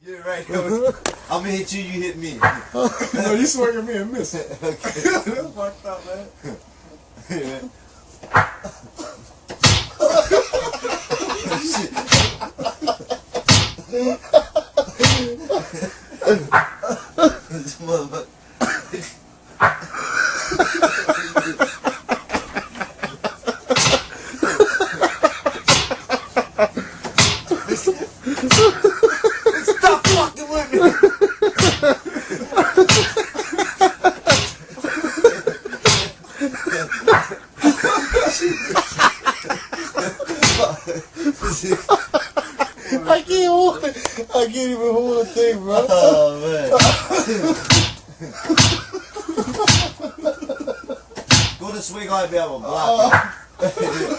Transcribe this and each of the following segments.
Get it right. I'm gonna hit you, you hit me. No, you swing at me and miss it. Okay. That's fucked up, man. Yeah. Shit. This motherfucker. Stop fucking with me. I can't hold it. I can't even hold a thing, bro. Oh man. Go to swing on me, I'm gonna block it.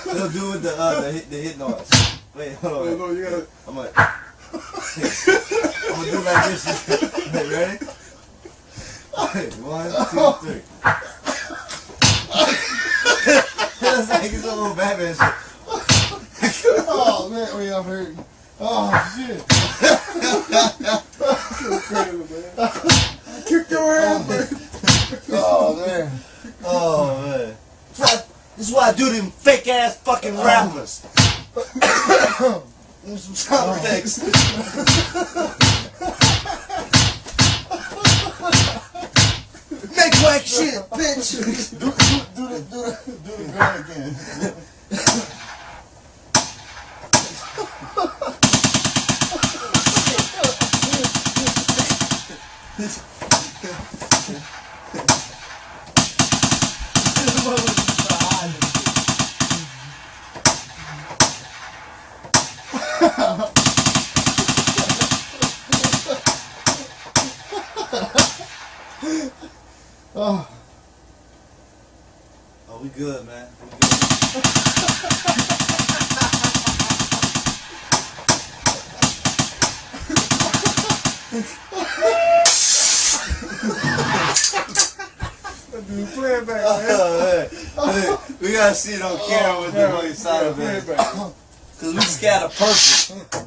They'll do with the hit noise. Wait, hold on. No, you gotta. I'm gonna do like this. Wait, ready? 1, 2, 3. That's like it's a little Batman shit. Oh man, wait, I'm hurting. Oh shit. Crazy, man. Kick your ass, man. Oh man. Oh man. This is why I do them fake ass fucking rappers. Give me some sound effects. Make whack shit, bitch. Do the gun again. Oh. Oh, we good, man. We good. Dude, play it back, man. Oh, man. We gotta see it on camera with the fucking side of it. Play it back. Cause we scatter perfect.